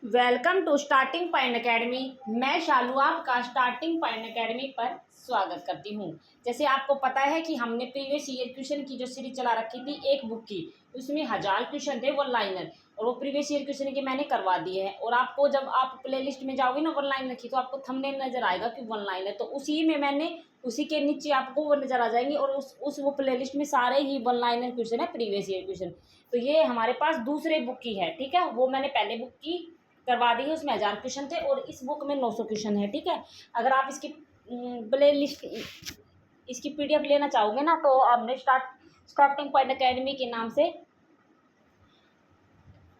Welcome to starting point academy. मैं शालू आपका starting point academy पर स्वागत करती हूँ। जैसे आपको पता है कि हमने प्रीवियस ईयर क्वेश्चन की जो सीरीज चला रखी थी एक बुक की, उसमें 1000 क्वेश्चन थे वन लाइनर, और वो प्रीवियस ईयर क्वेश्चन के मैंने करवा दिए हैं। और आपको जब आप प्ले लिस्ट में जाओगे ना वन लाइनर की, तो आपको थंबनेल नजर आएगा कि वन लाइनर, तो उसी में मैंने उसी के नीचे आपको वो नजर आ जाएंगे। और उस वो प्ले लिस्ट में सारे ही वन लाइनर क्वेश्चन है, प्रीवियस ईयर क्वेश्चन। तो ये हमारे पास दूसरे बुक की है, ठीक है। वो मैंने पहले बुक की करवा दी है, उसमें 1000 क्वेश्चन थे और इस बुक में 900 क्वेश्चन है, ठीक है। अगर आप इसकी प्ले लिस्ट इसकी पीडीएफ लेना चाहोगे ना, तो आपने स्टार्टिंग पॉइंट एकेडमी के नाम से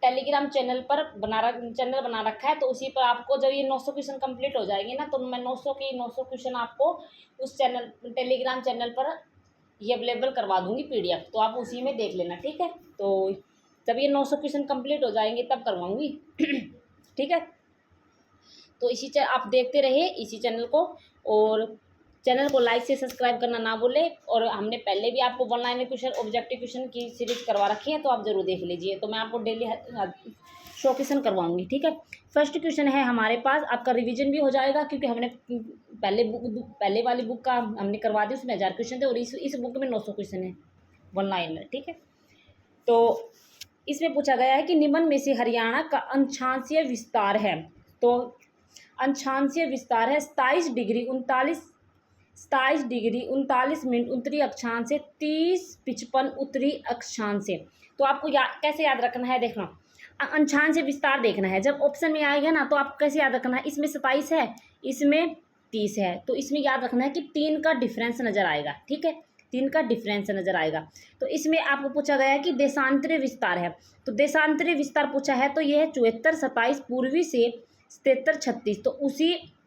टेलीग्राम चैनल बना रखा है। तो उसी पर आपको जब ये 900 क्वेश्चन कंप्लीट हो जाएंगे ना, तो मैं 900 क्वेश्चन आपको उस टेलीग्राम चैनल पर ये अवेलेबल करवा दूंगी पीडीएफ, तो आप उसी में देख लेना, ठीक है। तो जब ये 900 क्वेश्चन कंप्लीट हो जाएंगे तब करवाऊंगी ठीक है। तो आप देखते रहिए इसी चैनल को, और चैनल को लाइक से सब्सक्राइब करना ना भूले। और हमने पहले भी आपको one liner question, objective question की सीरीज करवा रखी है, तो आप जरूर देख लीजिए। तो मैं आपको डेली 100 क्वेश्चन करवाऊंगी, ठीक है। फर्स्ट क्वेश्चन है हमारे पास, आपका रिवीजन भी हो जाएगा, क्योंकि हमने पहले वाली बुक का हमने करवा दी, उसमें 1000 क्वेश्चन थे, और इस बुक में 900 क्वेश्चन है वन लाइनर, ठीक है। तो इसमें पूछा गया है कि निम्न में से हरियाणा का अक्षांशीय विस्तार है। तो अक्षांशीय विस्तार है 27 डिग्री 39 मिनट उत्तरी अक्षांश से, 30:55 उत्तरी अक्षांश से। तो आपको कैसे याद रखना है, देखना अक्षांशीय विस्तार देखना है। जब ऑप्शन में आएगा ना, तो आपको कैसे याद रखना है, इसमें 27 है, इसमें 30 है, तो इसमें याद रखना है कि 3 का डिफरेंस नजर आएगा, ठीक है। 3 का डिफरेंस नजर आएगा। तो इसमें आपको पूछा गया है कि देशांतरीय विस्तार है। तो देशांतरीय विस्तार पूछा है, तो यह है 74 27 पूर्वी से 77 36। तो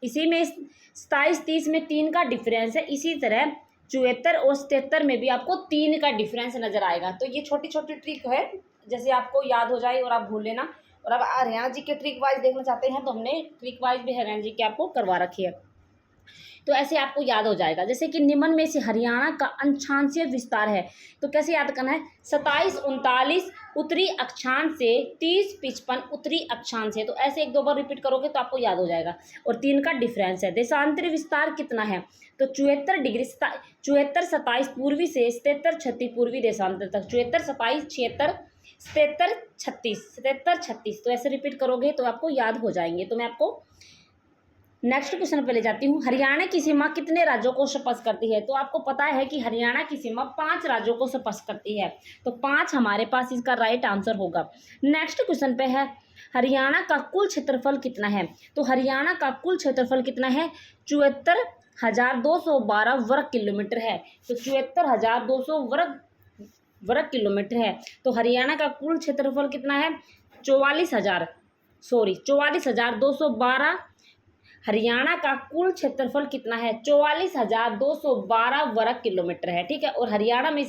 इसी में 27 30 में 3 का डिफरेंस है। इसी तरह 74 और 77 में भी आपको 3 का डिफरेंस नजर आएगा। तो ये छोटी छोटी ट्रिक है, जैसे आपको याद हो जाए और आप भूल लेना। और अब हरियाणा जी के ट्रिक वाइज देखना चाहते हैं, तो हमने ट्रिक वाइज भी हरियाणा जी के आपको करवा रखी है, तो ऐसे आपको याद हो जाएगा। जैसे कि निम्न में से हरियाणा का अक्षांशीय विस्तार है, तो कैसे याद करना है, 27 39 उत्तरी अक्षांश से, 30:55 उत्तरी अक्षांश से। तो ऐसे 1-2 बार रिपीट करोगे तो आपको याद हो जाएगा। और 3 का डिफरेंस है। देशांतरीय विस्तार कितना है, तो 74 डिग्री 74 27 पूर्वी से 77 36 पूर्वी देशांतर तक। 74 27 76 77 36 77 36। तो ऐसे रिपीट करोगे तो आपको याद हो जाएंगे। तो मैं आपको नेक्स्ट क्वेश्चन पे ले जाती हूँ। हरियाणा की सीमा कितने राज्यों को स्पर्श करती है। तो आपको पता है कि हरियाणा की सीमा 5 राज्यों को स्पर्श करती है, तो 5 हमारे पास इसका राइट आंसर होगा। नेक्स्ट क्वेश्चन पे है, हरियाणा का कुल क्षेत्रफल कितना है। तो हरियाणा का कुल क्षेत्रफल कितना है, 74,212 वर्ग किलोमीटर है। तो 74,200 वर्ग किलोमीटर है। तो हरियाणा का कुल क्षेत्रफल कितना है, 44,212। हरियाणा का कुल क्षेत्रफल कितना है, 44,212 वर्ग किलोमीटर है, ठीक है। और हरियाणा में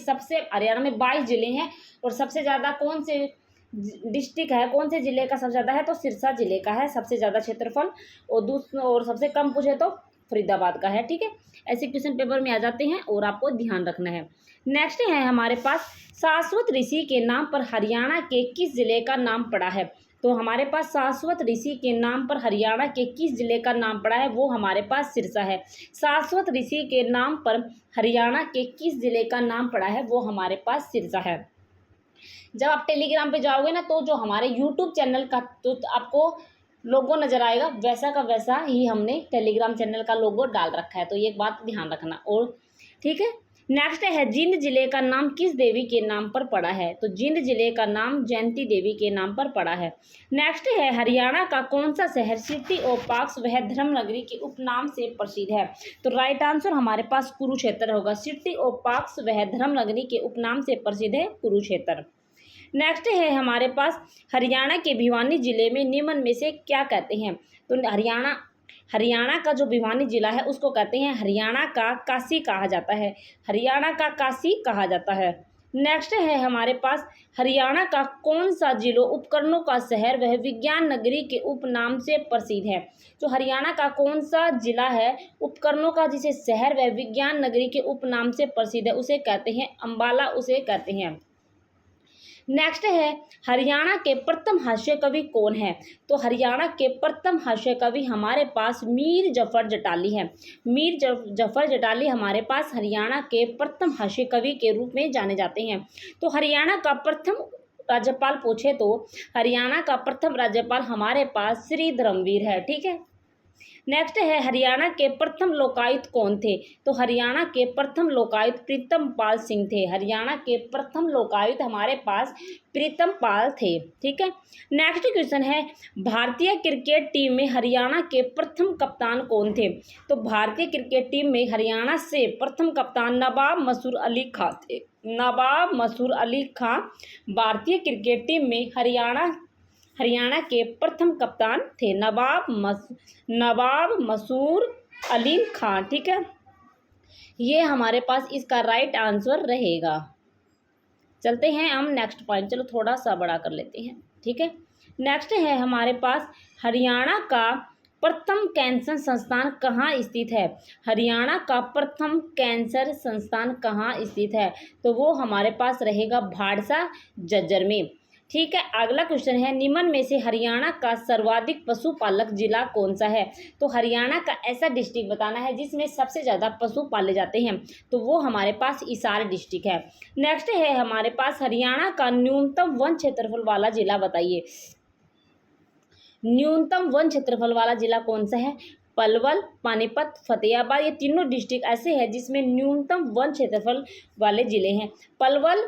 22 जिले हैं, और सबसे ज़्यादा कौन से डिस्ट्रिक्ट है, कौन से जिले का सबसे ज़्यादा है, तो सिरसा जिले का है सबसे ज़्यादा क्षेत्रफल। और सबसे कम पूछे तो फरीदाबाद का है, ठीक है। ऐसे क्वेश्चन पेपर में आ जाते हैं और आपको ध्यान रखना है। नेक्स्ट है हमारे पास, शाश्वत ऋषि के नाम पर हरियाणा के किस जिले का नाम पड़ा है। तो हमारे पास शाश्वत ऋषि के नाम पर हरियाणा के किस जिले का नाम पड़ा है, वो हमारे पास सिरसा है। शाश्वत ऋषि के नाम पर हरियाणा के किस जिले का नाम पड़ा है, वो हमारे पास सिरसा है। जब आप टेलीग्राम पे जाओगे ना, तो जो हमारे यूट्यूब चैनल का तो आपको लोगो नजर आएगा, वैसा का वैसा ही हमने टेलीग्राम चैनल का लोगो डाल रखा है। तो ये बात ध्यान रखना, और ठीक है। नेक्स्ट है, जींद जिले का नाम किस देवी के नाम पर पड़ा है। तो जींद जिले का नाम जयंती देवी के नाम पर पड़ा है। नेक्स्ट है, हरियाणा का कौन सा शहर सिटी ऑफ पार्क्स वह धर्मनगरी के उपनाम से प्रसिद्ध है। तो राइट आंसर हमारे पास कुरुक्षेत्र होगा। सिटी ऑफ पार्क्स वह धर्मनगरी के उपनाम से प्रसिद्ध है कुरुक्षेत्र। नेक्स्ट है हमारे पास, हरियाणा के भिवानी जिले में निम्न में से क्या कहते हैं। तो हरियाणा का जो भिवानी जिला है उसको कहते हैं हरियाणा का काशी कहा जाता है। हरियाणा का काशी कहा जाता है। नेक्स्ट है हमारे पास, हरियाणा का कौन सा जिला उपकरणों का शहर वह विज्ञान नगरी के उपनाम से प्रसिद्ध है। तो हरियाणा का कौन सा जिला है उपकरणों का जिसे शहर वह विज्ञान नगरी के उपनाम से प्रसिद्ध है, उसे कहते हैं अम्बाला, उसे कहते हैं। नेक्स्ट है हरियाणा के प्रथम हास्य कवि कौन है? तो हरियाणा के प्रथम हास्य कवि हमारे पास मीर जफर जटाली है। मीर जफर जटाली हमारे पास हरियाणा के प्रथम हास्य कवि के रूप में जाने जाते हैं। तो हरियाणा का प्रथम राज्यपाल पूछे तो हरियाणा का प्रथम राज्यपाल हमारे पास श्री धर्मवीर है। ठीक है। नेक्स्ट है हरियाणा के प्रथम लोकायुक्त कौन थे? तो हरियाणा के प्रथम लोकायुक्त प्रीतम पाल सिंह थे। हरियाणा के प्रथम लोकायुक्त हमारे पास प्रीतम पाल थे। ठीक है। नेक्स्ट क्वेश्चन है भारतीय क्रिकेट टीम में हरियाणा के प्रथम कप्तान कौन थे? तो भारतीय क्रिकेट टीम में हरियाणा से प्रथम कप्तान नवाब मसूर अली खां थे। नवाब मसूर अली खां भारतीय क्रिकेट टीम में हरियाणा के प्रथम कप्तान थे। नवाब मसूर अली खां। ठीक है। ये हमारे पास इसका राइट आंसर रहेगा। चलते हैं हम नेक्स्ट पॉइंट। चलो थोड़ा सा बड़ा कर लेते हैं। ठीक है। नेक्स्ट है हमारे पास हरियाणा का प्रथम कैंसर संस्थान कहाँ स्थित है? हरियाणा का प्रथम कैंसर संस्थान कहाँ स्थित है? तो वो हमारे पास रहेगा भाड़सा झज्जर में। ठीक है। अगला क्वेश्चन है निम्न में से हरियाणा का सर्वाधिक पशुपालक जिला कौन सा है? तो हरियाणा का ऐसा डिस्ट्रिक्ट बताना है जिसमें सबसे ज़्यादा पशु पाले जाते हैं। तो वो हमारे पास हिसार डिस्ट्रिक्ट है। नेक्स्ट है हमारे पास हरियाणा का न्यूनतम वन क्षेत्रफल वाला जिला बताइए। न्यूनतम वन क्षेत्रफल वाला जिला कौन सा है? पलवल, पानीपत, फतेहाबाद। ये तीनों डिस्ट्रिक्ट ऐसे हैं जिसमें न्यूनतम वन क्षेत्रफल वाले जिले हैं। पलवल,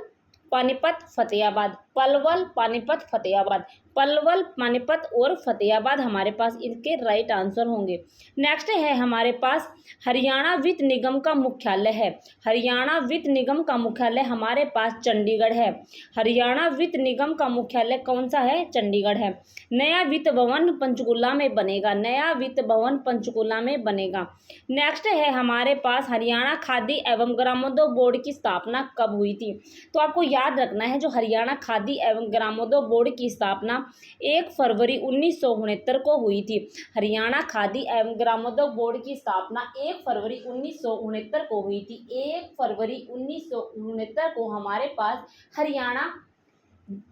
पानीपत, फतेहाबाद। पलवल, पानीपत, फतेहाबाद। पलवल, पानीपत और फतेहाबाद हमारे पास इनके राइट आंसर होंगे। नेक्स्ट है हमारे पास हरियाणा वित्त निगम का मुख्यालय है। हरियाणा वित्त निगम का मुख्यालय हमारे पास चंडीगढ़ है। हरियाणा वित्त निगम का मुख्यालय कौन सा है? चंडीगढ़ है। नया वित्त भवन पंचकुला में बनेगा। नया वित्त भवन पंचकुला में बनेगा। नेक्स्ट है हमारे पास हरियाणा खादी एवं ग्रामोद्योग बोर्ड की स्थापना कब हुई थी? तो आपको याद रखना है जो हरियाणा खादी एवं ग्रामोद्योग बोर्ड की स्थापना 1 फरवरी 1969 को हुई थी। हरियाणा खादी एवं ग्रामोद्योग बोर्ड की स्थापना 1 फरवरी 1969 को हुई थी। 1 फरवरी 1969 को हमारे पास हरियाणा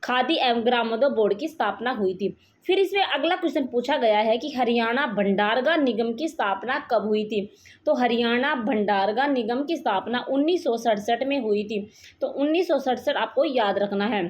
खादी एवं ग्रामोद्योग बोर्ड की स्थापना हुई थी। फिर इसमें अगला क्वेश्चन पूछा गया है कि हरियाणा भंडारगाह निगम की स्थापना कब हुई थी? तो हरियाणा भंडारगाह निगम की स्थापना 1967 में हुई थी। तो 1967 आपको याद रखना है।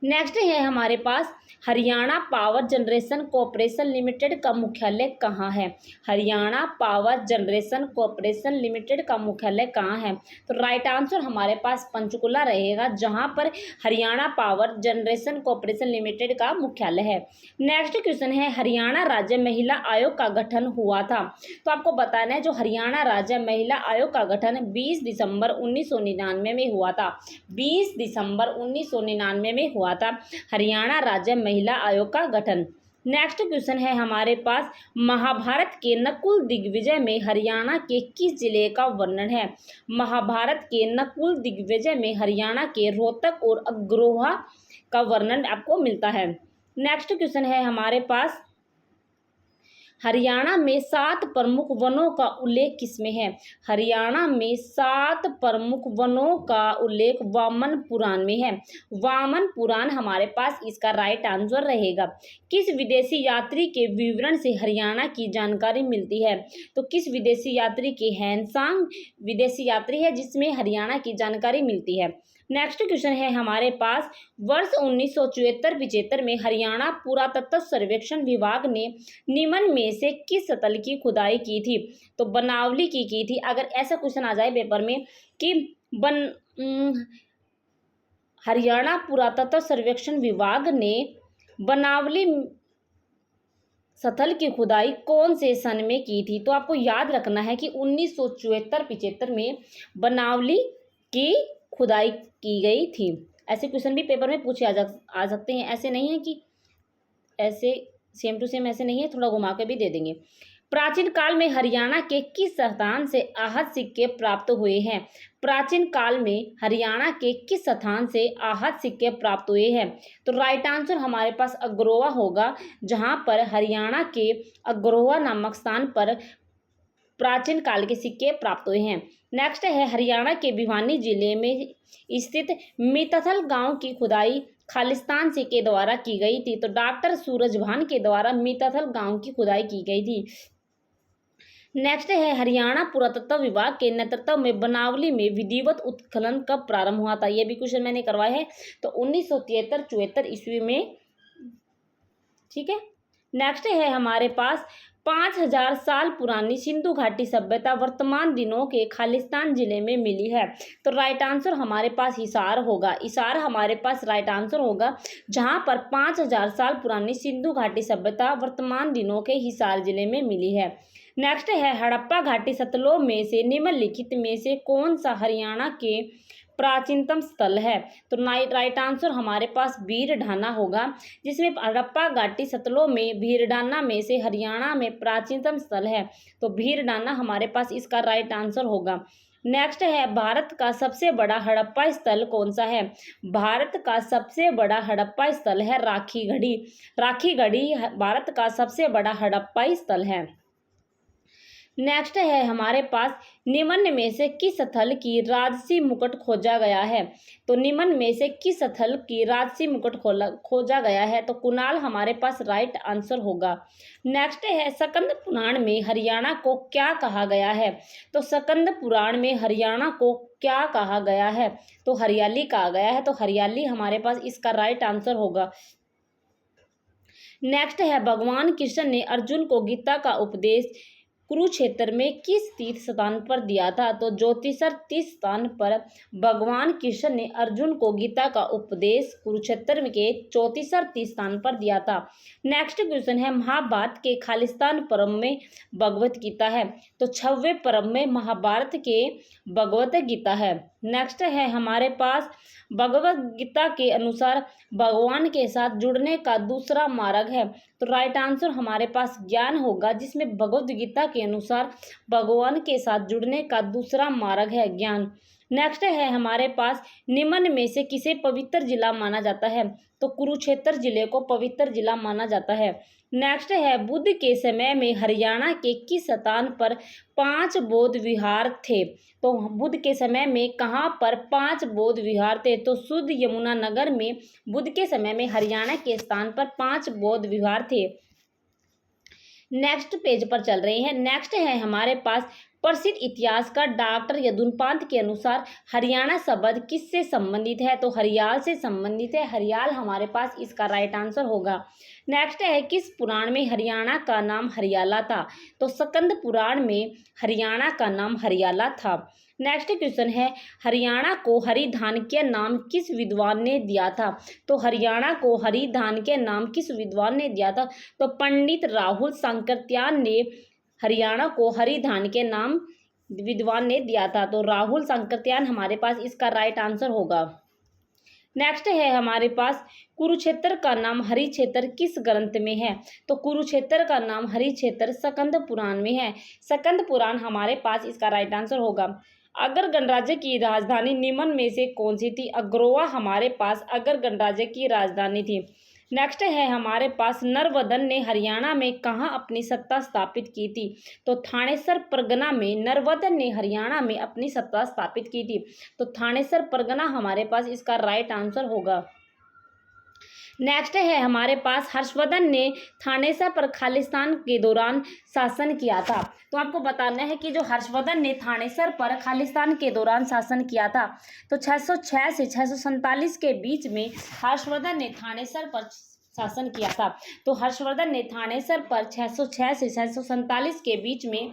नेक्स्ट है हमारे पास Haryana power generation corporation limited का मुख्यालय कहाँ है? Haryana power generation corporation limited का मुख्यालय कहाँ है? तो राइट आंसर हमारे पास पंचकुला रहेगा, जहाँ पर Haryana power generation corporation limited का मुख्यालय है। नेक्स्ट क्वेश्चन है हरियाणा राज्य महिला आयोग का गठन हुआ था। तो आपको बताना है जो हरियाणा राज्य महिला आयोग का गठन 20 दिसंबर 1999 में हुआ था। 20 दिसंबर 1999 में हुआ था हरियाणा राज्य महिला आयोग का गठन। नेक्स्ट क्वेश्चन है हमारे पास महाभारत के नकुल दिग्विजय में हरियाणा के किस जिले का वर्णन है? महाभारत के नकुल दिग्विजय में हरियाणा के रोहतक और अग्रोहा का वर्णन आपको मिलता है। नेक्स्ट क्वेश्चन है हमारे पास हरियाणा में 7 प्रमुख वनों का उल्लेख किसमें है? हरियाणा में 7 प्रमुख वनों का उल्लेख वामन पुराण में है। वामन पुराण हमारे पास इसका राइट आंसर रहेगा। किस विदेशी यात्री के विवरण से हरियाणा की जानकारी मिलती है? तो किस विदेशी यात्री के हैंसांग विदेशी यात्री है जिसमें हरियाणा की जानकारी मिलती है। नेक्स्ट क्वेश्चन है हमारे पास वर्ष 1974-75 में हरियाणा पुरातत्व सर्वेक्षण विभाग ने निम्न में से किस स्थल की खुदाई की थी? तो बनावली की थी। अगर ऐसा क्वेश्चन आ जाए पेपर में कि हरियाणा पुरातत्व सर्वेक्षण विभाग ने बनावली स्थल की खुदाई कौन से सन में की थी? तो आपको याद रखना है कि 1974-75 में बनावली की खुदाई की गई थी। ऐसे क्वेश्चन भी पेपर में पूछे आ सकते हैं। ऐसे नहीं है कि ऐसे सेम टू सेम ऐसे नहीं है, थोड़ा घुमा के भी दे देंगे। प्राचीन काल में हरियाणा के किस स्थान से आहत सिक्के प्राप्त हुए हैं? प्राचीन काल में हरियाणा के किस स्थान से आहत सिक्के प्राप्त हुए हैं? तो राइट आंसर हमारे पास अग्रोहा होगा, जहां पर हरियाणा के अग्रोहा नामक स्थान पर प्राचीन काल के सिक्के प्राप्त हुए हैं। नेक्स्ट है हरियाणा के भिवानी जिले में स्थित मीतथल गांव की खुदाई खालिस्तान से के द्वारा की गई थी। तो डॉक्टर सूरजभान के द्वारा मीतथल गांव की खुदाई की गई थी। नेक्स्ट है हरियाणा पुरातत्व विभाग के नेतृत्व में बनावली में विधिवत उत्खनन कब प्रारंभ हुआ था। ये भी क्वेश्चन मैंने करवाया है, तो 1973-74 ईस्वी में। ठीक है। नेक्स्ट है हमारे पास 5000 साल पुरानी सिंधु घाटी सभ्यता वर्तमान दिनों के खालिस्तान जिले में मिली है। तो राइट आंसर हमारे पास हिसार होगा। हिसार हमारे पास राइट आंसर होगा, जहां पर 5000 साल पुरानी सिंधु घाटी सभ्यता वर्तमान दिनों के हिसार जिले में मिली है। नेक्स्ट है हड़प्पा घाटी सतलों में से निम्नलिखित में से कौन सा हरियाणा के प्राचीनतम स्थल है। तो राइट आंसर हमारे पास भीरडाना होगा, जिसमें हड़प्पा घाटी सतलों में भीरडाना में से हरियाणा में प्राचीनतम स्थल है। तो भीरडाना हमारे पास इसका राइट आंसर होगा। नेक्स्ट है भारत का सबसे बड़ा हड़प्पा स्थल कौन सा है। भारत का सबसे बड़ा हड़प्पा स्थल है राखीगढ़ी। राखीगढ़ी भारत का सबसे बड़ा हड़प्पा स्थल है। नेक्स्ट है हमारे पास निम्न में से किस स्थल की राजसी मुकुट खोजा गया है। तो निम्न में से किस स्थल की राजसी मुकुट खोजा गया है। तो कुणाल हमारे पास राइट आंसर होगा। नेक्स्ट है स्कंद पुराण में हरियाणा को क्या कहा गया है। तो स्कंद पुराण में हरियाणा को क्या कहा गया है। तो हरियाली कहा गया है। तो हरियाली हमारे पास इसका राइट आंसर होगा। नेक्स्ट है भगवान कृष्ण ने अर्जुन को गीता का उपदेश कुरुक्षेत्र में किस तीर्थ स्थान पर दिया था। तो ज्योतिषर तीर्थ स्थान पर भगवान कृष्ण ने अर्जुन को गीता का उपदेश कुरुक्षेत्र के ज्योतिषर तीर्थ स्थान पर दिया था। नेक्स्ट क्वेश्चन है महाभारत के खालिस्तान पर्व में भगवत गीता है। तो 6वें पर्व में महाभारत के भगवत गीता है। नेक्स्ट है हमारे पास भगवत गीता के अनुसार भगवान के साथ जुड़ने का दूसरा मार्ग है। तो राइट आंसर हमारे पास ज्ञान होगा, जिसमें भगवत गीता के अनुसार भगवान के साथ जुड़ने का दूसरा मार्ग है ज्ञान। नेक्स्ट है हमारे पास निम्न में से किसे पवित्र जिला माना जाता है। तो कुरुक्षेत्र जिले को पवित्र जिला माना जाता है। नेक्स्ट है बुद्ध के समय में हरियाणा के किस स्थान पर 5 बौद्ध विहार थे। तो बुद्ध के समय में कहाँ पर 5 बौद्ध विहार थे। तो शुद्ध यमुना नगर में बुद्ध के समय में हरियाणा के स्थान पर 5 बौद्ध विहार थे। नेक्स्ट पेज पर चल रहे हैं। नेक्स्ट है हमारे पास प्रसिद्ध इतिहासकार डॉक्टर यदुनपांत के अनुसार हरियाणा शब्द किससे संबंधित है। तो हरियाल से संबंधित है। हरियाल हमारे पास इसका राइट आंसर होगा। नेक्स्ट है किस पुराण में हरियाणा का नाम हरियाला था। तो स्कंद पुराण में हरियाणा का नाम हरियाला था। नेक्स्ट क्वेश्चन है हरियाणा को हरि धान के नाम किस विद्वान ने दिया था। तो हरियाणा को हरि धान के नाम किस विद्वान ने दिया था। तो पंडित राहुल सांकृत्यायन ने हरियाणा को हरि धान के नाम विद्वान ने दिया था। तो राहुल सांकृत्यायन हमारे पास इसका राइट आंसर होगा। नेक्स्ट है हमारे पास कुरुक्षेत्र का नाम हरिक्षेत्र किस ग्रंथ में है। तो कुरुक्षेत्र का नाम हरिक्षेत्र स्कंद पुराण में है। स्कंद पुराण हमारे पास इसका राइट आंसर होगा। अगर गणराज्य की राजधानी निम्न में से कौन सी थी। अग्रोहा हमारे पास अगर गणराज्य की राजधानी थी। नेक्स्ट है हमारे पास नरवदन ने हरियाणा में कहाँ अपनी सत्ता स्थापित की थी। तो थानेसर परगना में नरवदन ने हरियाणा में अपनी सत्ता स्थापित की थी। तो थानेसर परगना हमारे पास इसका राइट आंसर होगा। नेक्स्ट है हमारे पास हर्षवर्धन ने थानेसर पर खालिस्तान के दौरान शासन किया था। तो आपको बताना है कि जो हर्षवर्धन ने थानेसर पर खालिस्तान के दौरान शासन किया था, तो 606 से 647 के बीच में हर्षवर्धन ने थानेसर पर शासन किया था। तो हर्षवर्धन ने थानेसर पर 606 से 647 के बीच में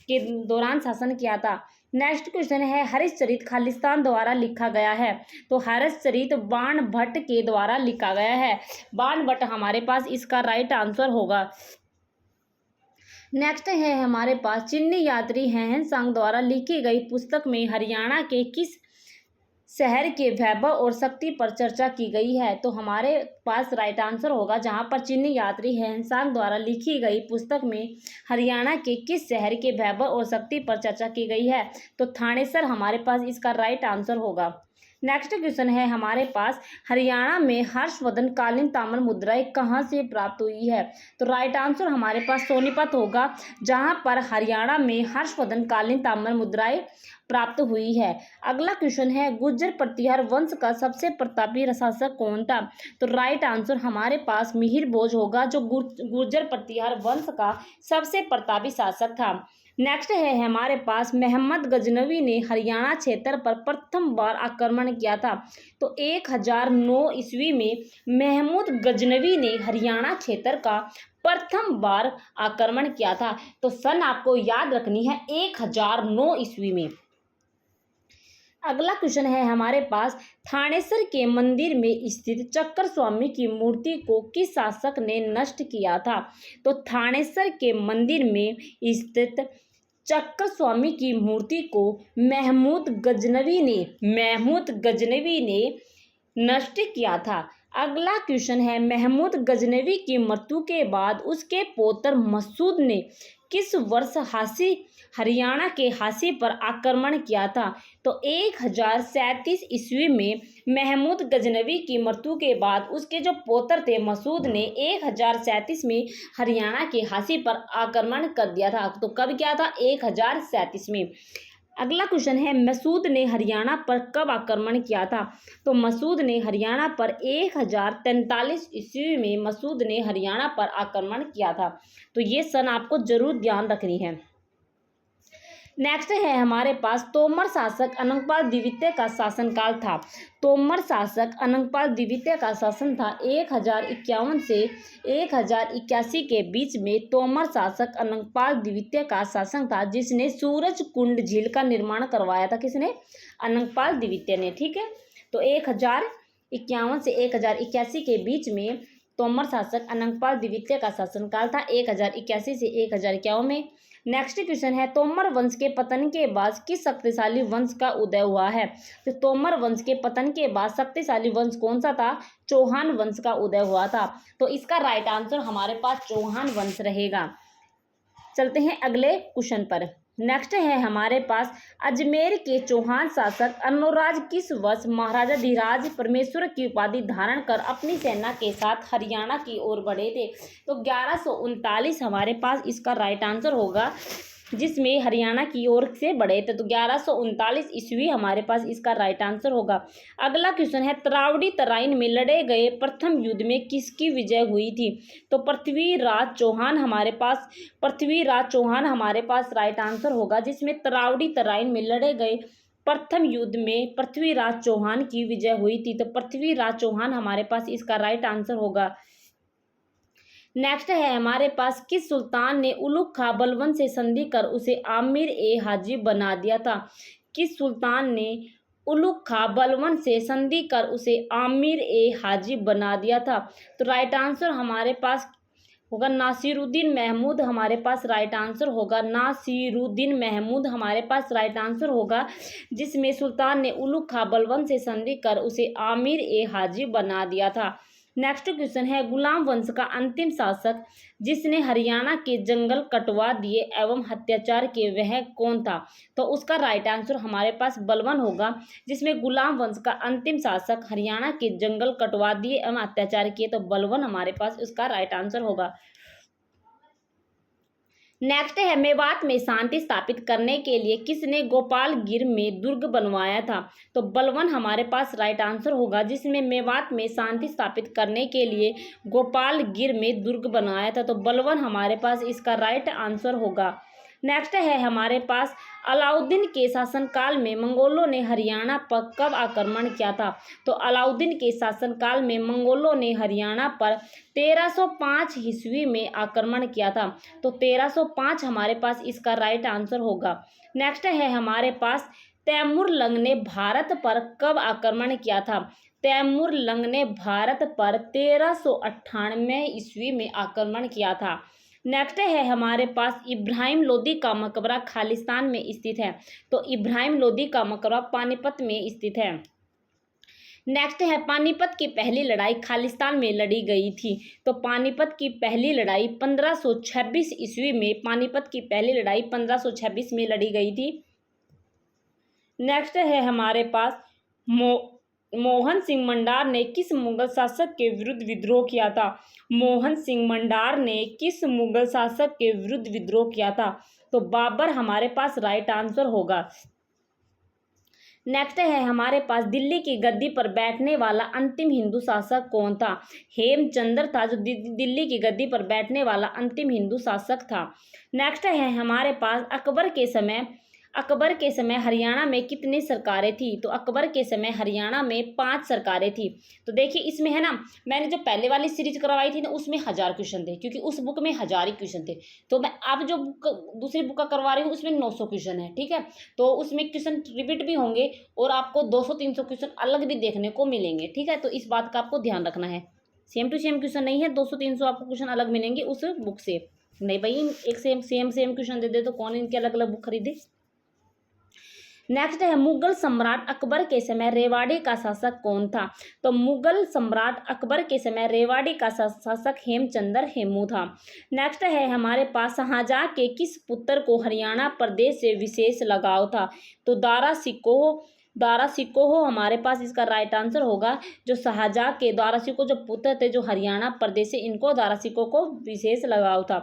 के दौरान शासन किया था। नेक्स्ट क्वेश्चन है हरिश्चरित खालिस्तान द्वारा लिखा गया है। तो हरिश्चरित बाणभट्ट के द्वारा लिखा गया है। बाणभट्ट हमारे पास इसका राइट आंसर होगा। नेक्स्ट है हमारे पास चिन्नी यात्री हैंसांग द्वारा लिखी गई पुस्तक में हरियाणा के किस शहर के वैभव और शक्ति पर चर्चा की गई है। तो हमारे पास राइट आंसर होगा, जहां पर चिन्नी यात्री हैंसांग द्वारा लिखी गई पुस्तक में हरियाणा के किस शहर के वैभव और शक्ति पर चर्चा की गई है। तो थानेसर हमारे पास इसका राइट आंसर होगा। नेक्स्ट क्वेश्चन है हमारे पास, हरियाणा में हर्षवर्धन कालीन ताम्र मुद्राएं कहाँ से प्राप्त हुई है? तो राइट आंसर हमारे पास सोनीपत होगा, जहाँ पर हरियाणा में हर्षवर्धन कालीन ताम्र मुद्राएं प्राप्त हुई है। अगला क्वेश्चन है, गुर्जर प्रतिहार वंश का सबसे प्रतापी शासक कौन था? तो राइट आंसर हमारे पास मिहिर भोज होगा, जो गुर्जर प्रतिहार वंश का सबसे प्रतापी शासक था। नेक्स्ट है हमारे पास, मोहम्मद गजनवी ने हरियाणा क्षेत्र पर प्रथम बार आक्रमण किया था। तो 1009 ईस्वी में महमूद गजनवी ने हरियाणा क्षेत्र का प्रथम बार आक्रमण किया था। तो सन आपको याद रखनी है 1009 ईस्वी में। अगला क्वेश्चन है हमारे पास, थानेसर के मंदिर में स्थित चक्कर स्वामी की मूर्ति को किस शासक ने नष्ट किया था? तो थानेसर के मंदिर में स्थित चक्कर स्वामी की मूर्ति को महमूद गजनवी ने नष्ट किया था। अगला क्वेश्चन है, महमूद गजनवी की मृत्यु के बाद उसके पौत्र मसूद ने किस वर्ष हरियाणा के हासी पर आक्रमण किया था? तो 1037 ईस्वी में महमूद गजनवी की मृत्यु के बाद उसके जो पौत्र थे मसूद ने 1037 में हरियाणा के हासी पर आक्रमण कर दिया था। तो कब किया था? 1037 में। अगला क्वेश्चन है, मसूद ने हरियाणा पर कब आक्रमण किया था? तो मसूद ने हरियाणा पर 1043 ईस्वी में मसूद ने हरियाणा पर आक्रमण किया था। तो ये सन आपको जरूर ध्यान रखनी है। नेक्स्ट है हमारे पास, तोमर शासक अनंगपाल द्वितीय का शासनकाल था। तोमर शासक अनंगपाल द्वितीय का शासन था 1051 से 1081 के बीच में। तोमर शासक अनंगपाल द्वितीय का शासन था, जिसने सूरज कुंड झील का निर्माण करवाया था। किसने? अनंगपाल द्वितीय ने। ठीक है, तो 1051 से 1081 के बीच में तोमर शासक अनंगपाल द्वितीय का शासनकाल था, 1081 से 1051 में। नेक्स्ट क्वेश्चन है, तोमर वंश के पतन के बाद किस शक्तिशाली वंश का उदय हुआ है? तो तोमर वंश के पतन के बाद शक्तिशाली वंश कौन सा था? चौहान वंश का उदय हुआ था। तो इसका राइट आंसर हमारे पास चौहान वंश रहेगा। चलते हैं अगले क्वेश्चन पर। नेक्स्ट है हमारे पास, अजमेर के चौहान शासक अनुराज किस वर्ष महाराजा धीराज परमेश्वर की उपाधि धारण कर अपनी सेना के साथ हरियाणा की ओर बढ़े थे? तो 1139 हमारे पास इसका राइट आंसर होगा, जिसमें हरियाणा की ओर से बढ़े थे। तो 1139 ईस्वी हमारे पास इसका राइट आंसर होगा। अगला क्वेश्चन है, तरावड़ी तराइन में लड़े गए प्रथम युद्ध में किसकी विजय हुई थी? तो पृथ्वीराज चौहान हमारे पास राइट आंसर होगा, जिसमें तरावड़ी तराइन में लड़े गए प्रथम युद्ध में पृथ्वीराज चौहान की विजय हुई थी। तो पृथ्वीराज चौहान हमारे पास इसका राइट आंसर होगा। नेक्स्ट है हमारे पास, किस सुल्तान ने उलुग खां बलबन से संधि कर उसे आमिर ए हाजी बना दिया था? किस सुल्तान ने उलुग खां बलबन से संधि कर उसे आमिर ए हाजी बना दिया था? तो राइट आंसर हमारे पास होगा नासिरुद्दीन महमूद। हमारे पास राइट आंसर होगा नासिरुद्दीन महमूद हमारे पास राइट आंसर होगा, जिसमें सुल्तान ने उलुग खां बलबन से संधि कर उसे आमिर ए हाजी बना दिया था। नेक्स्ट क्वेश्चन है, गुलाम वंश का अंतिम शासक जिसने हरियाणा के जंगल कटवा दिए एवं अत्याचार किए वह कौन था? तो उसका राइट आंसर हमारे पास बलबन होगा, जिसमें गुलाम वंश का अंतिम शासक हरियाणा के जंगल कटवा दिए एवं अत्याचार किए। तो बलबन हमारे पास उसका राइट आंसर होगा। नेक्स्ट है, मेवात में शांति स्थापित करने के लिए किसने गोपालगिर में दुर्ग बनवाया था? तो बलबन हमारे पास राइट आंसर होगा, जिसमें मेवात में शांति स्थापित करने के लिए गोपालगिर में दुर्ग बनवाया था। तो बलबन हमारे पास इसका राइट आंसर होगा। नेक्स्ट है हमारे पास, अलाउद्दीन के शासनकाल में मंगोलों ने हरियाणा पर कब आक्रमण किया था? तो अलाउद्दीन के शासनकाल में मंगोलों ने हरियाणा पर 1305 ईस्वी में आक्रमण किया था। तो 1305 हमारे पास इसका राइट आंसर होगा। नेक्स्ट है हमारे पास, तैमूरलंग ने भारत पर कब आक्रमण किया था? तैमूरलंग ने भारत पर 1398 ईस्वी में आक्रमण किया था। नेक्स्ट है हमारे पास, इब्राहिम लोदी का मकबरा खालिस्तान में स्थित है। तो इब्राहिम लोदी का मकबरा पानीपत में स्थित है। नेक्स्ट है, पानीपत की पहली लड़ाई खालिस्तान में लड़ी गई थी। तो पानीपत की पहली लड़ाई 1526 ईस्वी में पानीपत की पहली लड़ाई 1526 में लड़ी गई थी। नेक्स्ट है हमारे पास, मोहन सिंह मंडार ने किस मुगल शासक के विरुद्ध विद्रोह किया था? मोहन सिंह मंडार ने किस मुगल शासक के विरुद्ध विद्रोह किया था? तो बाबर हमारे पास राइट आंसर होगा। नेक्स्ट है हमारे पास दिल्ली की गद्दी पर बैठने वाला अंतिम हिंदू शासक कौन था? हेमचंद्र था जो दिल्ली की गद्दी पर बैठने वाला अंतिम हिंदू शासक था। नेक्स्ट है हमारे पास अकबर के समय हरियाणा में कितनी सरकारें थी? तो अकबर के समय हरियाणा में 5 सरकारें थी। तो देखिए इसमें है ना, मैंने जो पहले वाली सीरीज करवाई थी ना उसमें 1000 क्वेश्चन थे, क्योंकि उस बुक में 1000 ही क्वेश्चन थे। तो मैं अब जो दूसरी बुक का करवा रही हूँ उसमें 900 क्वेश्चन है, ठीक है। तो उसमें क्वेश्चन रिपीट भी होंगे और आपको 200-300 क्वेश्चन अलग भी देखने को मिलेंगे, ठीक है। तो इस बात का आपको ध्यान रखना है, सेम टू सेम क्वेश्चन नहीं है, 200-300 आपको क्वेश्चन अलग मिलेंगे उस बुक से। नहीं भाई, एक सेम क्वेश्चन दे दे तो कौन इनके अलग अलग बुक खरीदे। नेक्स्ट है मुगल सम्राट अकबर के समय रेवाड़ी का शासक कौन था? तो मुगल सम्राट अकबर के समय रेवाड़ी का शासक हेमचंद्र हेमू था। नेक्स्ट है हमारे पास शाहजहां के किस पुत्र को हरियाणा प्रदेश से विशेष लगाव था? तो दारा सिकोह हमारे पास इसका राइट आंसर होगा। जो शाहजहां के दारा सिकोह जो पुत्र थे जो हरियाणा प्रदेश से, इनको दारा सिकोह को विशेष लगाव था।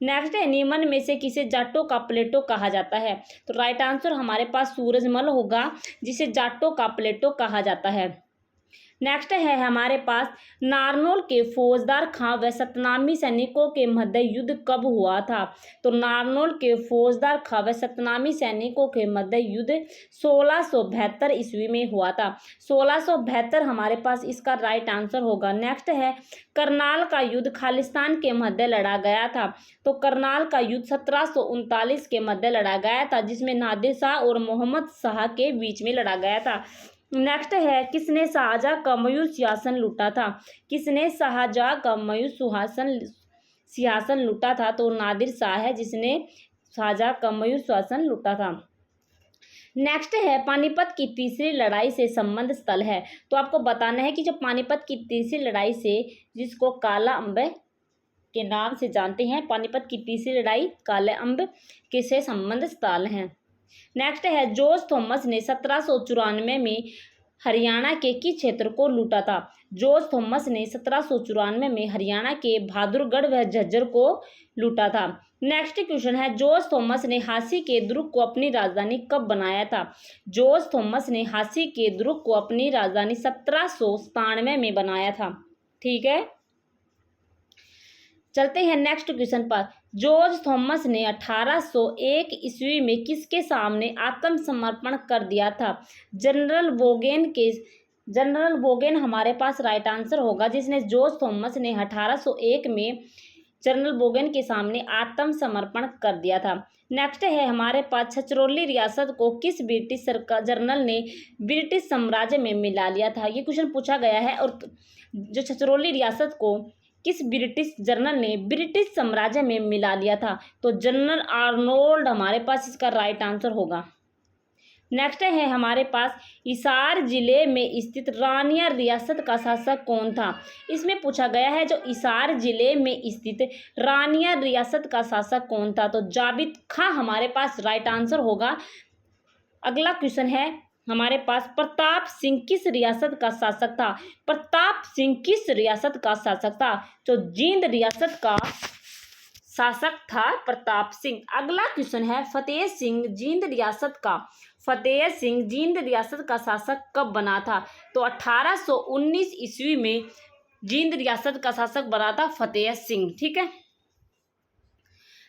नेक्स्ट है निम्न में से किसे जाटों का प्लेटो कहा जाता है? तो राइट आंसर हमारे पास सूरजमल होगा, जिसे जाटों का प्लेटो कहा जाता है। नेक्स्ट है हमारे पास नारनौल के फौजदार खां व सतनामी सैनिकों के मध्य युद्ध कब हुआ था? तो नारनौल के फौजदार खां व सतनामी सैनिकों के मध्य युद्ध 1672 ईस्वी में हुआ था। 1672 हमारे पास इसका राइट आंसर होगा। नेक्स्ट है करनाल का युद्ध खालिस्तान के मध्य लड़ा गया था। तो करनाल का युद्ध 1739 के मध्य लड़ा गया था, जिसमें नादिर शाह और मोहम्मद शाह के बीच में लड़ा गया था। नेक्स्ट है किसने शाहजहां का मयूर सिंहासन लूटा था? किसने शाहजहां का मयूर सिंहासन लूटा था? तो नादिर शाह है जिसने शाहजहां का मयूर सिंहासन लूटा था। नेक्स्ट है पानीपत की तीसरी लड़ाई से संबंध स्थल है। तो आपको बताना है कि जो पानीपत की तीसरी लड़ाई से, जिसको काला अम्ब के नाम से जानते हैं, पानीपत की तीसरी लड़ाई काले अम्ब के से संबंध स्थल है। नेक्स्ट है जॉर्ज थॉमस ने 1794 में हरियाणा के किस क्षेत्र को लूटा था? जॉर्ज थॉमस ने 1794 में हरियाणा के बहादुरगढ़ व झज्जर को लूटा था। नेक्स्ट क्वेश्चन है जॉर्ज थॉमस ने झांसी के दुर्ग को अपनी राजधानी कब बनाया था? जॉर्ज थॉमस ने झांसी के दुर्ग को अपनी राजधानी 1797 में बनाया था, ठीक है। चलते हैं नेक्स्ट क्वेश्चन पर। जॉर्ज थॉमस ने 1801 ईस्वी में किसके सामने आत्मसमर्पण कर दिया था? जनरल बोगेन हमारे पास राइट आंसर होगा, जिसने जॉर्ज थॉमस ने 1801 में जनरल बोगेन के सामने आत्मसमर्पण कर दिया था। नेक्स्ट है हमारे पास छछरौली रियासत को किस ब्रिटिश जनरल ने ब्रिटिश साम्राज्य में मिला लिया था? ये क्वेश्चन पूछा गया है। और जो छछरौली रियासत को किस ब्रिटिश जनरल ने ब्रिटिश साम्राज्य में मिला लिया था? तो जनरल आर्नोल्ड हमारे पास इसका राइट आंसर होगा। नेक्स्ट है हमारे पास हिसार जिले में स्थित रानिया रियासत का शासक कौन था? इसमें पूछा गया है जो हिसार जिले में स्थित रानिया रियासत का शासक कौन था? तो जाबित खां हमारे पास राइट आंसर होगा। अगला क्वेश्चन है हमारे पास प्रताप सिंह किस रियासत का शासक था? प्रताप सिंह किस रियासत का शासक था? तो जींद रियासत का शासक था प्रताप सिंह। अगला क्वेश्चन है फतेह सिंह जींद रियासत का शासक कब बना था? तो 1819 ईस्वी में जींद रियासत का शासक बना था फतेह सिंह, ठीक है।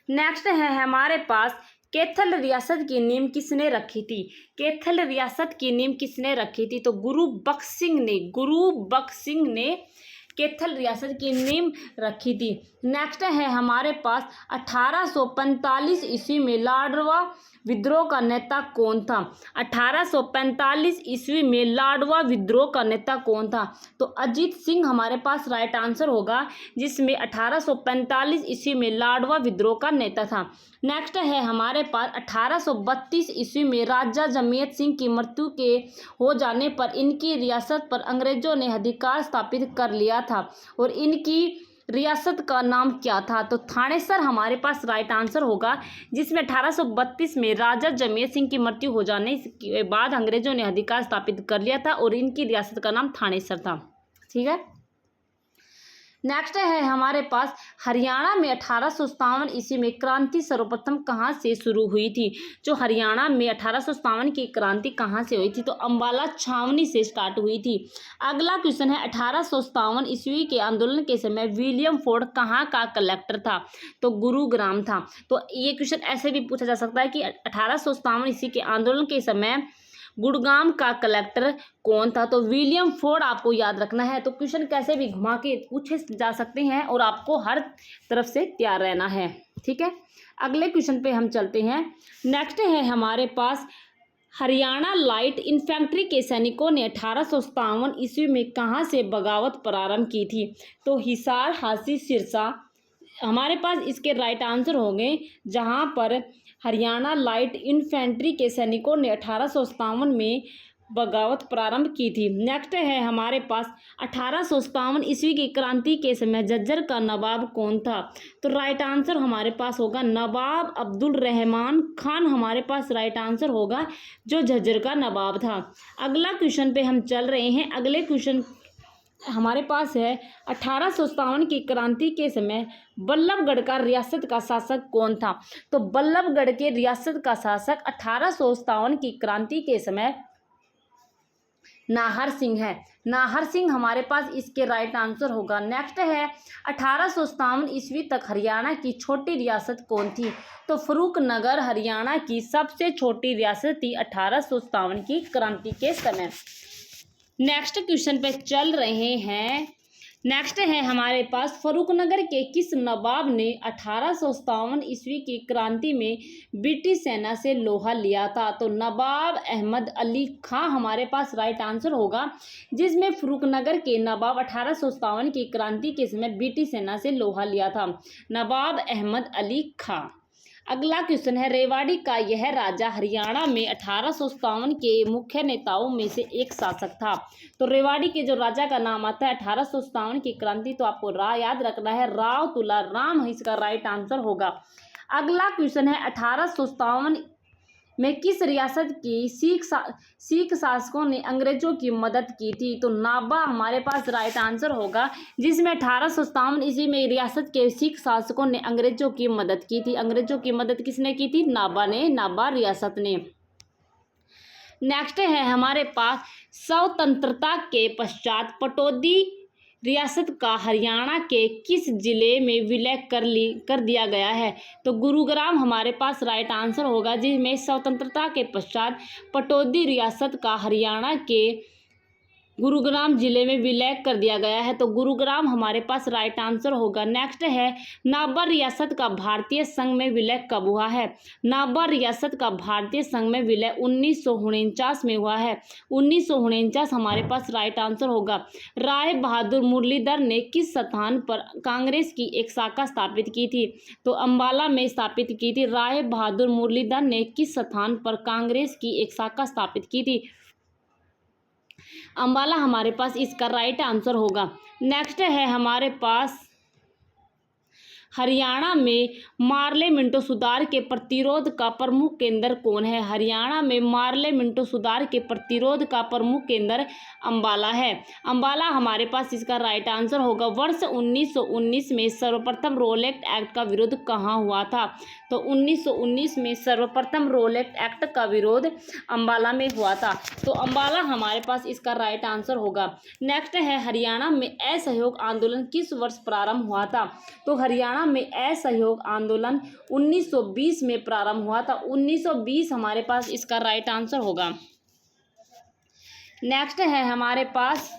नेक्स्ट है हमारे पास कैथल रियासत की नींव किसने रखी थी? कैथल रियासत की नींव किसने रखी थी? तो गुरु बख्श सिंह ने कैथल रियासत की नींव रखी थी। नेक्स्ट है हमारे पास 1845 ईस्वी में लाडवा विद्रोह का नेता कौन था? 1845 ईस्वी में लाडवा विद्रोह का नेता कौन था? तो अजीत सिंह हमारे पास राइट आंसर होगा, जिसमें 1845 ईस्वी में लाडवा विद्रोह का नेता था। नेक्स्ट है हमारे पास 1832 ईस्वी में राजा जमशेद सिंह की मृत्यु के हो जाने पर इनकी रियासत पर अंग्रेजों ने अधिकार स्थापित कर लिया था और इनकी रियासत का नाम क्या था? तो थानेसर हमारे पास राइट आंसर होगा, जिसमें 1832 में राजा जमेर सिंह की मृत्यु हो जाने के बाद अंग्रेजों ने अधिकार स्थापित कर लिया था और इनकी रियासत का नाम थानेसर था। ठीक है। नेक्स्ट है हमारे पास हरियाणा में 1857 ईस्वी में क्रांति सर्वप्रथम कहाँ से शुरू हुई थी? जो हरियाणा में 1857 की क्रांति कहाँ से हुई थी? तो अंबाला छावनी से स्टार्ट हुई थी। अगला क्वेश्चन है 1857 ईस्वी के आंदोलन के समय विलियम फोर्ड कहाँ का कलेक्टर था? तो गुरुग्राम था। तो ये क्वेश्चन ऐसे भी पूछा जा सकता है कि 1857 ईस्वी के आंदोलन के समय गुड़गांव का कलेक्टर कौन था? तो विलियम फोर्ड आपको याद रखना है। तो क्वेश्चन कैसे भी घुमा के पूछे जा सकते हैं और आपको हर तरफ से तैयार रहना है। ठीक है। अगले क्वेश्चन पे हम चलते हैं। नेक्स्ट है हमारे पास हरियाणा लाइट इन्फेंट्री के सैनिकों ने 1857 ईस्वी में कहाँ से बगावत प्रारंभ की थी? तो हिसार, हासी, सिरसा हमारे पास इसके राइट आंसर होंगे, जहां पर हरियाणा लाइट इन्फेंट्री के सैनिकों ने 1857 में बगावत प्रारंभ की थी। नेक्स्ट है हमारे पास 1857 ईस्वी की क्रांति के समय झज्जर का नवाब कौन था? तो राइट आंसर हमारे पास होगा नवाब अब्दुल रहमान खान हमारे पास राइट आंसर होगा, जो झज्जर का नवाब था। अगला क्वेश्चन पे हम चल रहे हैं। अगले क्वेश्चन हमारे पास है 1857 की क्रांति के समय बल्लभगढ़ का रियासत का शासक कौन था? तो बल्लभगढ़ के रियासत का शासक 1857 की क्रांति के समय नाहर सिंह है। नाहर सिंह हमारे पास इसके राइट आंसर होगा। नेक्स्ट है 1857 ईस्वी तक हरियाणा की छोटी रियासत कौन थी? तो फर्रुखनगर हरियाणा की सबसे छोटी रियासत थी 1857 की क्रांति के समय। नेक्स्ट क्वेश्चन पे चल रहे हैं। नेक्स्ट है हमारे पास फर्रुखनगर के किस नवाब ने 1857 ईस्वी की क्रांति में ब्रिटिश सेना से लोहा लिया था? तो नवाब अहमद अली खां हमारे पास राइट आंसर होगा, जिसमें फर्रुखनगर के नवाब 1857 की क्रांति के समय ब्रिटिश सेना से लोहा लिया था, नवाब अहमद अली खां। अगला क्वेश्चन है रेवाड़ी का यह राजा हरियाणा में 1857 के मुख्य नेताओं में से एक शासक था। तो रेवाड़ी के जो राजा का नाम आता है 1857 की क्रांति, तो आपको याद रखना है राव तुला राम इसका राइट आंसर होगा। अगला क्वेश्चन है 1857 में किस रियासत की सिख शासकों ने अंग्रेजों की मदद की थी? तो नाभा हमारे पास राइट आंसर होगा, जिसमें 1857 ईस्वी में रियासत के सिख शासकों ने अंग्रेजों की मदद की थी। अंग्रेजों की मदद किसने की थी? नाभा ने, नाभा रियासत ने। नेक्स्ट है हमारे पास स्वतंत्रता के पश्चात पटौदी रियासत का हरियाणा के किस जिले में विलय कर दिया गया है? तो गुरुग्राम हमारे पास राइट आंसर होगा, जिसमें स्वतंत्रता के पश्चात पटौदी रियासत का हरियाणा के गुरुग्राम जिले में विलय कर दिया गया है। तो गुरुग्राम हमारे पास राइट आंसर होगा। नेक्स्ट है नाभा रियासत का भारतीय संघ में विलय कब हुआ है? नाभा रियासत का भारतीय संघ में विलय 1949 में हुआ है। 1949 हमारे पास राइट आंसर होगा। राय बहादुर मुरलीधर ने किस स्थान पर कांग्रेस की एक शाखा स्थापित की थी? तो अंबाला में स्थापित की थी। राय बहादुर मुरलीधर ने किस स्थान पर कांग्रेस की एक शाखा स्थापित की थी? अंबाला हमारे पास इसका राइट आंसर होगा। नेक्स्ट है हमारे पास हरियाणा में मार्ले मिंटो सुधार के प्रतिरोध का प्रमुख केंद्र कौन है? हरियाणा में मार्ले मिंटो सुधार के प्रतिरोध का प्रमुख केंद्र अंबाला है। अंबाला हमारे पास इसका राइट आंसर होगा। वर्ष 1919 में सर्वप्रथम रोलेट एक्ट का विरोध कहाँ हुआ था? तो 1919 में सर्वप्रथम रोलेट एक्ट का विरोध अंबाला में हुआ था। तो अंबाला हमारे पास इसका राइट आंसर होगा। नेक्स्ट है हरियाणा में असहयोग आंदोलन किस वर्ष प्रारंभ हुआ था? तो हरियाणा में असहयोग आंदोलन 1920 में प्रारंभ हुआ था। 1920 हमारे पास इसका राइट आंसर होगा। नेक्स्ट है हमारे पास,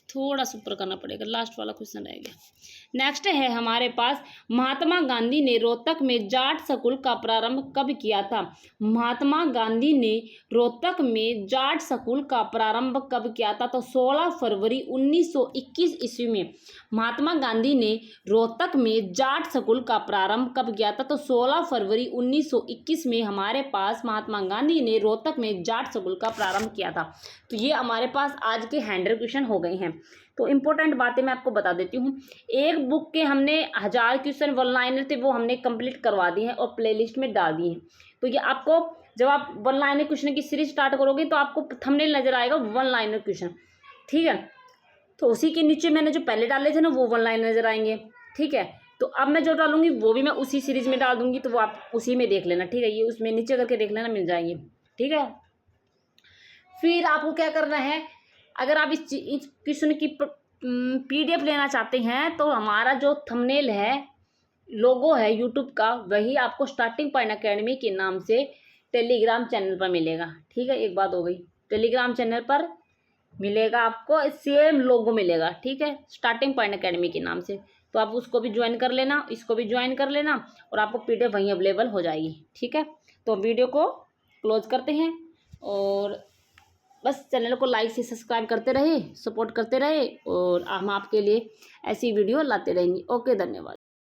थोड़ा सा ऊपर करना पड़ेगा, लास्ट वाला क्वेश्चन रह गया। नेक्स्ट है हमारे पास महात्मा गांधी ने रोहतक में जाट स्कूल का प्रारंभ कब किया था? महात्मा गांधी ने रोहतक में जाट स्कूल का प्रारंभ कब किया था? तो 16 फरवरी 1921 ईस्वी में महात्मा गांधी ने रोहतक में जाट स्कूल का प्रारंभ कब किया था? तो 16 फरवरी 1921 में हमारे पास महात्मा गांधी ने रोहतक में जाट स्कूल का प्रारंभ किया था। तो ये हमारे पास आज के 100 क्वेश्चन हो गए हैं। तो इम्पोर्टेंट बातें मैं आपको बता देती हूँ। एक बुक के हमने 1000 क्वेश्चन वन लाइनर थे वो हमने कंप्लीट करवा दिए हैं और प्लेलिस्ट में डाल दिए हैं। तो ये आपको जब आप वन लाइनर क्वेश्चन की सीरीज स्टार्ट करोगे तो आपको थंबनेल नजर आएगा वन लाइनर क्वेश्चन, ठीक है। तो उसी के नीचे मैंने जो पहले डाले थे ना वो वन लाइनर नजर आएंगे, ठीक है। तो अब मैं जो डालूंगी वो भी मैं उसी सीरीज में डाल दूंगी, तो वो आप उसी में देख लेना, ठीक है। ये उसमें नीचे करके देख लेना, मिल जाएंगे, ठीक है। फिर आपको क्या करना है, अगर आप इस क्वेश्चन की PDF लेना चाहते हैं तो हमारा जो थंबनेल है, लोगो है यूट्यूब का, वही आपको स्टार्टिंग पॉइंट एकेडमी के नाम से टेलीग्राम चैनल पर मिलेगा, ठीक है। एक बात हो गई, टेलीग्राम चैनल पर मिलेगा आपको सेम लोगो मिलेगा, ठीक है, स्टार्टिंग पॉइंट एकेडमी के नाम से। तो आप उसको भी ज्वाइन कर लेना, इसको भी ज्वाइन कर लेना और आपको PDF वहीं अवेलेबल हो जाएगी, ठीक है। तो वीडियो को क्लोज करते हैं और बस चैनल को लाइक से सब्सक्राइब करते रहे, सपोर्ट करते रहे और हम आपके लिए ऐसी वीडियो लाते रहेंगे। ओके, धन्यवाद।